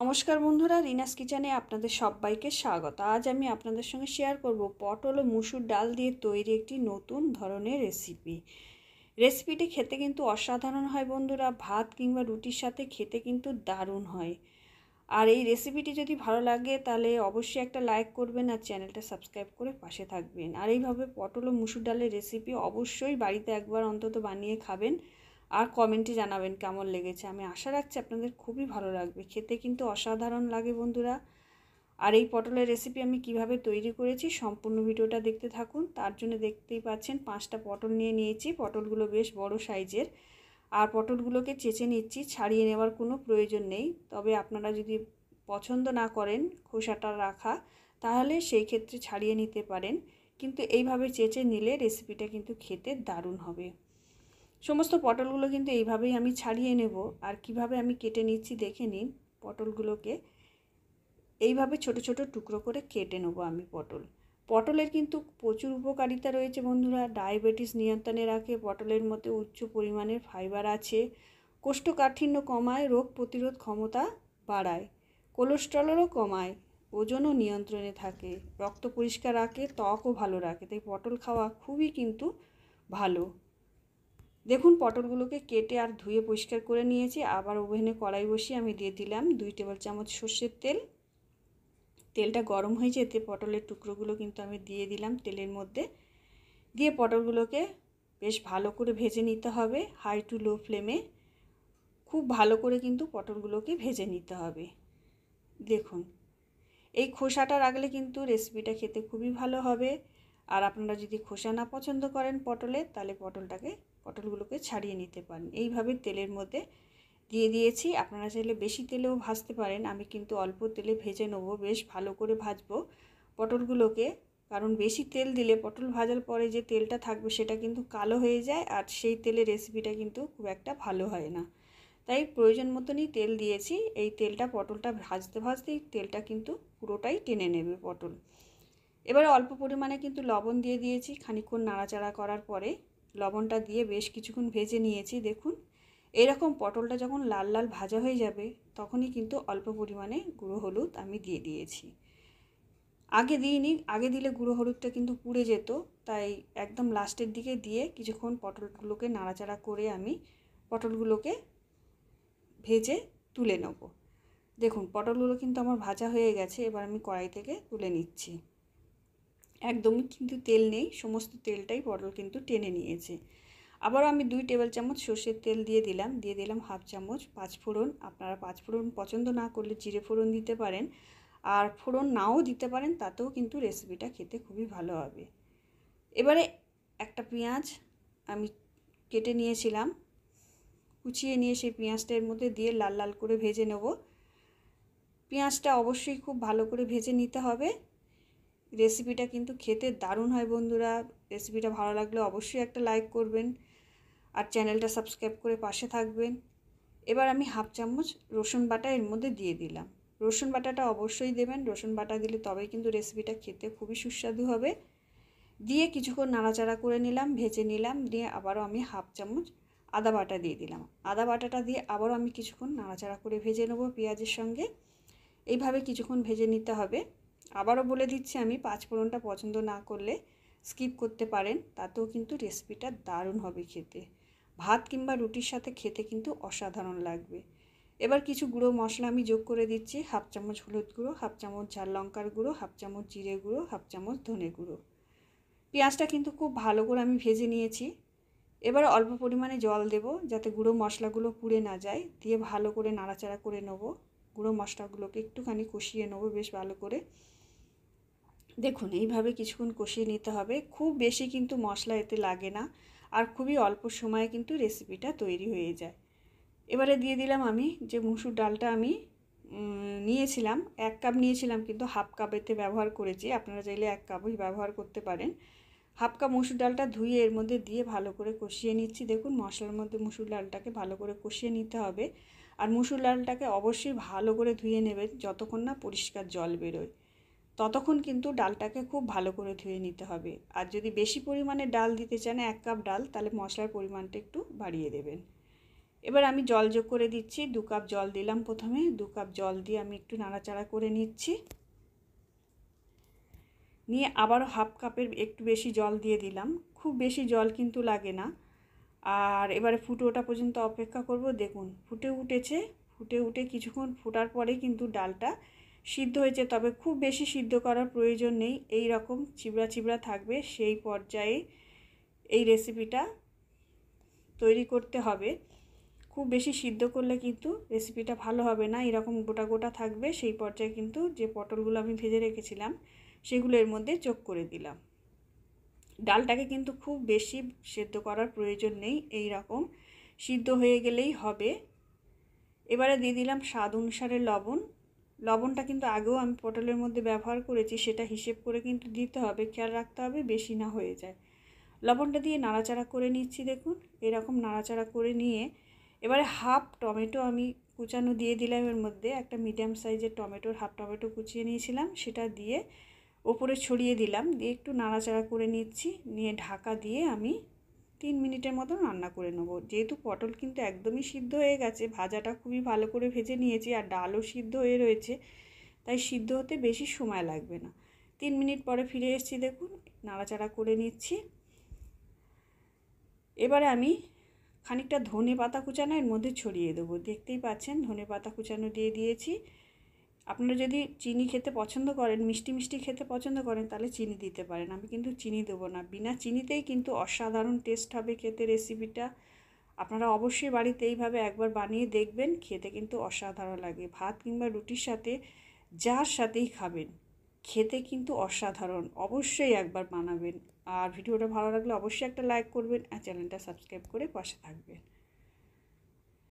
নমস্কার বন্ধুরা, রিনাস কিচেনে আপনাদের সবাইকে স্বাগত। আজ আমি আপনাদের সঙ্গে শেয়ার করব পটল ও মুসুর ডাল দিয়ে তৈরি একটি নতুন ধরনের রেসিপিটি খেতে কিন্তু অসাধারণ হয় বন্ধুরা। ভাত কিংবা রুটির সাথে খেতে কিন্তু দারুণ হয়। আর এই রেসিপিটি যদি ভালো লাগে তাহলে অবশ্যই একটা লাইক করবেন আর চ্যানেলটা সাবস্ক্রাইব করে পাশে থাকবেন। আর এইভাবে পটল ও মুসুর ডালের রেসিপি অবশ্যই বাড়িতে একবার অন্তত বানিয়ে খাবেন আর কমেন্টে জানাবেন কেমন লেগেছে। আমি আশা রাখছি আপনাদের খুবই ভালো লাগবে। খেতে কিন্তু অসাধারণ লাগে বন্ধুরা। আর এই পটলের রেসিপি আমি কিভাবে তৈরি করেছি সম্পূর্ণ ভিডিওটা দেখতে থাকুন। তার জন্য দেখতেই পাচ্ছেন 5টা পটল নিয়েছি। পটলগুলো বেশ বড় সাইজের। আর পটলগুলোকে চেঁচে নিচ্ছি, ছাড়িয়ে নেওয়ার কোনো প্রয়োজন নেই। তবে আপনারা যদি পছন্দ না করেন খোসাটা রাখা, তাহলে সেই ক্ষেত্রে ছাড়িয়ে নিতে পারেন, কিন্তু এইভাবে চেঁচে নিলে রেসিপিটা কিন্তু খেতে দারুণ হবে। সমস্ত পটলগুলো কিন্তু এইভাবেই আমি ছাড়িয়ে নেব। আর কিভাবে আমি কেটে নিচ্ছি দেখে নিন। পটলগুলোকে এইভাবে ছোট ছোট টুকরো করে কেটে নেব আমি। পটলের কিন্তু প্রচুর উপকারিতা রয়েছে বন্ধুরা। ডায়াবেটিস নিয়ন্ত্রণে রাখে। পটলের মধ্যে উচ্চ পরিমাণের ফাইবার আছে। কোষ্ঠকাঠিন্য কমায়, রোগ প্রতিরোধ ক্ষমতা বাড়ায়, কোলেস্টেরলও কমায়, ওজনও নিয়ন্ত্রণে থাকে, রক্ত পরিষ্কার রাখে, ত্বকও ভালো রাখে। তাই পটল খাওয়া খুবই কিন্তু ভালো। দেখুন পটলগুলোকে কেটে আর ধুয়ে পরিষ্কার করে নিয়েছি। আবার ওভেনে কড়াই বসিয়ে আমি দিয়ে দিলাম 2 টেবিল চামচ সর্ষের তেল। তেলটা গরম হয়ে যেতে পটলের টুকরোগুলো কিন্তু আমি দিয়ে দিলাম তেলের মধ্যে। দিয়ে পটলগুলোকে বেশ ভালো করে ভেজে নিতে হবে হাই টু লো ফ্লেমে। খুব ভালো করে কিন্তু পটলগুলোকে ভেজে নিতে হবে। দেখুন এই খোসাটা রাখলে কিন্তু রেসিপিটা খেতে খুবই ভালো হবে। আর আপনারা যদি খোসা না পছন্দ করেন পটলের, তাহলে পটলগুলোকে ছাড়িয়ে নিতে পারেন। এইভাবে তেলের মধ্যে দিয়ে দিয়েছি। আপনারা চাইলে বেশি তেলেও ভাজতে পারেন। আমি কিন্তু অল্প তেলে ভেজে নেব, বেশ ভালো করে ভাজবো পটলগুলোকে। কারণ বেশি তেল দিলে পটল ভাজার পরে যে তেলটা থাকবে সেটা কিন্তু কালো হয়ে যায়, আর সেই তেলে রেসিপিটা কিন্তু খুব একটা ভালো হয় না। তাই প্রয়োজন মতনই তেল দিয়েছি। এই তেলটা পটলটা ভাজতে ভাজতেই তেলটা কিন্তু পুরোটাই টেনে নেবে পটল। এবারে অল্প পরিমাণে কিন্তু লবণ দিয়ে দিয়েছি। খানিকক্ষণ নাড়াচাড়া করার পরে লবণটা দিয়ে বেশ কিছুক্ষণ ভেজে নিয়েছি। দেখুন এরকম পটলটা যখন লাল লাল ভাজা হয়ে যাবে তখনই কিন্তু অল্প পরিমাণে গুঁড়ো হলুদ আমি দিয়ে দিয়েছি। আগে দিইনি, আগে দিলে গুঁড়ো হলুদটা কিন্তু পুড়ে যেত। তাই একদম লাস্টের দিকে দিয়ে কিছুক্ষণ পটলগুলোকে নাড়াচাড়া করে আমি পটলগুলোকে ভেজে তুলে নেব। দেখুন পটলগুলো কিন্তু আমার ভাজা হয়ে গেছে। এবার আমি কড়াই থেকে তুলে নিচ্ছি। একদমই কিন্তু তেল নেই, সমস্ত তেলটাই পটল কিন্তু টেনে নিয়েছে। আবারও আমি 2 টেবিল চামচ সর্ষের তেল দিয়ে দিলাম হাফ চামচ পাঁচফোড়ন। আপনারা পাঁচফোড়ন পছন্দ না করলে জিরে ফোড়ন দিতে পারেন, আর ফোড়ন নাও দিতে পারেন, তাতেও কিন্তু রেসিপিটা খেতে খুবই ভালো হবে। এবারে একটা পেঁয়াজ আমি কেটে নিয়েছিলাম, কুচিয়ে নিয়ে সেই পেঁয়াজটা এর মধ্যে দিয়ে লাল লাল করে ভেজে নেব। পেঁয়াজটা অবশ্যই খুব ভালো করে ভেজে নিতে হবে। রেসিপিটা কিন্তু খেতে দারুণ হয় বন্ধুরা। রেসিপিটা ভালো লাগলে অবশ্যই একটা লাইক করবেন আর চ্যানেলটা সাবস্ক্রাইব করে পাশে থাকবেন। এবার আমি হাফ চামচ রসুন বাটা এর মধ্যে দিয়ে দিলাম। রসুন বাটাটা অবশ্যই দেবেন। রসুন বাটা দিলে তবেই কিন্তু রেসিপিটা খেতে খুবই সুস্বাদু হবে। দিয়ে কিছুক্ষণ নাড়াচাড়া করে নিলাম, ভেজে নিলাম। দিয়ে আবারও আমি হাফ চামচ আদা বাটা দিয়ে দিলাম। আদা বাটাটা দিয়ে আবারও আমি কিছুক্ষণ নাড়াচাড়া করে ভেজে নেব পেঁয়াজের সঙ্গে। এইভাবে কিছুক্ষণ ভেজে নিতে হবে। আবারও বলে দিচ্ছি আমি, পাঁচফোড়নটা পছন্দ না করলে স্কিপ করতে পারেন, তাতেও কিন্তু রেসিপিটা দারুণ হবে খেতে। ভাত কিংবা রুটির সাথে খেতে কিন্তু অসাধারণ লাগবে। এবার কিছু গুঁড়ো মশলা আমি যোগ করে দিচ্ছি। হাফ চামচ হলুদ গুঁড়ো, হাফ চামচ ঝাল লঙ্কার গুঁড়ো, হাফ চামচ জিরে গুঁড়ো, হাফ চামচ ধনে গুঁড়ো। পেঁয়াজটা কিন্তু খুব ভালো করে আমি ভেজে নিয়েছি। এবার অল্প পরিমাণে জল দেব যাতে গুঁড়ো মশলাগুলো পুড়ে না যায়। দিয়ে ভালো করে নাড়াচাড়া করে নেব। গুঁড়ো মশলাগুলোকে একটুখানি কষিয়ে নেব বেশ ভালো করে। দেখুন এইভাবে কিছুক্ষণ কষিয়ে নিতে হবে। খুব বেশি কিন্তু মশলা এতে লাগে না, আর খুবই অল্প সময়ে কিন্তু রেসিপিটা তৈরি হয়ে যায়। এবারে দিয়ে দিলাম আমি যে মুসুর ডালটা আমি নিয়েছিলাম, 1 কাপ নিয়েছিলাম কিন্তু হাফ কাপ এতে ব্যবহার করেছি। আপনারা চাইলে 1 কাপই ব্যবহার করতে পারেন। হাফ কাপ মুসুর ডালটা ধুয়ে এর মধ্যে দিয়ে ভালো করে কষিয়ে নিচ্ছি। দেখুন মশলার মধ্যে মুসুর ডালটাকে ভালো করে কষিয়ে নিতে হবে। আর মুসুর ডালটাকে অবশ্যই ভালো করে ধুয়ে নেবেন, যতক্ষণ না পরিষ্কার জল বেরোয় ততক্ষণ কিন্তু ডালটাকে খুব ভালো করে ধুয়ে নিতে হবে। আর যদি বেশি পরিমাণে ডাল দিতে চান 1 কাপ ডাল, তাহলে মশলার পরিমাণটা একটু বাড়িয়ে দেবেন। এবার আমি জল যোগ করে দিচ্ছি। 2 কাপ জল দিলাম প্রথমে। 2 কাপ জল দিয়ে আমি একটু নাড়াচাড়া করে নিচ্ছি। নিয়ে আবারও হাফ কাপের একটু বেশি জল দিয়ে দিলাম। খুব বেশি জল কিন্তু লাগে না। আর এবারে ফুটে ওঠা পর্যন্ত অপেক্ষা করব। দেখুন ফুটে উঠেছে। ফুটে উঠে কিছুক্ষণ ফোটার পরেই কিন্তু ডালটা সিদ্ধ হয়েছে, তবে খুব বেশি সিদ্ধ করার প্রয়োজন নেই। এই রকম চিবড়া চিবড়া থাকবে, সেই পর্যায়ে এই রেসিপিটা তৈরি করতে হবে। খুব বেশি সিদ্ধ করলে কিন্তু রেসিপিটা ভালো হবে না। এরকম গোটা গোটা থাকবে, সেই পর্যায়ে কিন্তু যে পটলগুলো আমি ভেজে রেখেছিলাম সেগুলো এর মধ্যে যোগ করে দিলাম। ডালটাকে কিন্তু খুব বেশি সেদ্ধ করার প্রয়োজন নেই, এই রকম সিদ্ধ হয়ে গেলেই হবে। এবারে দিয়ে দিলাম স্বাদ অনুসারে লবণ। লবণটা কিন্তু আগেও আমি পটলের মধ্যে ব্যবহার করেছি, সেটা হিসেব করে কিন্তু দিতে হবে, খেয়াল রাখতে হবে বেশি না হয়ে যায়। লবণটা দিয়ে নাড়াচাড়া করে নিচ্ছি। দেখুন এরকম নাড়াচাড়া করে নিয়ে এবারে হাফ টমেটো আমি কুচানো দিয়ে দিলাম এর মধ্যে। একটা মিডিয়াম সাইজের টমেটোর হাফ টমেটো কুচিয়ে নিয়েছিলাম, সেটা দিয়ে ওপরে ছড়িয়ে দিলাম। দিয়ে একটু নাড়াচাড়া করে নিচ্ছি, নিয়ে ঢাকা দিয়ে আমি 3 মিনিটের মতো রান্না করে নেব। যেহেতু পটল কিন্তু একদমই সিদ্ধ হয়ে গেছে, ভাজাটা খুবই ভালো করে ভেজে নিয়েছি আর ডালও সিদ্ধ হয়ে রয়েছে, তাই সিদ্ধ হতে বেশি সময় লাগবে না। 3 মিনিট পরে ফিরে এসেছি। দেখুন নাড়াচাড়া করে নিচ্ছি। এবারে আমি খানিকটা ধনে পাতা কুচানো এর মধ্যে ছড়িয়ে দেবো। দেখতেই পাচ্ছেন ধনে পাতা কুচানো দিয়ে দিয়েছি। আপনারা যদি চিনি খেতে পছন্দ করেন, মিষ্টি মিষ্টি খেতে পছন্দ করেন, তাহলে চিনি দিতে পারেন। আমি কিন্তু চিনি দেবো না। বিনা চিনিতেই কিন্তু অসাধারণ টেস্ট হবে খেতে রেসিপিটা। আপনারা অবশ্যই বাড়িতে এইভাবে একবার বানিয়ে দেখবেন, খেতে কিন্তু অসাধারণ লাগে। ভাত কিংবা রুটির সাথে যার সাথেই খাবেন, খেতে কিন্তু অসাধারণ। অবশ্যই একবার বানাবেন। আর ভিডিওটা ভালো লাগলে অবশ্যই একটা লাইক করবেন আর চ্যানেলটা সাবস্ক্রাইব করে পাশে থাকবেন।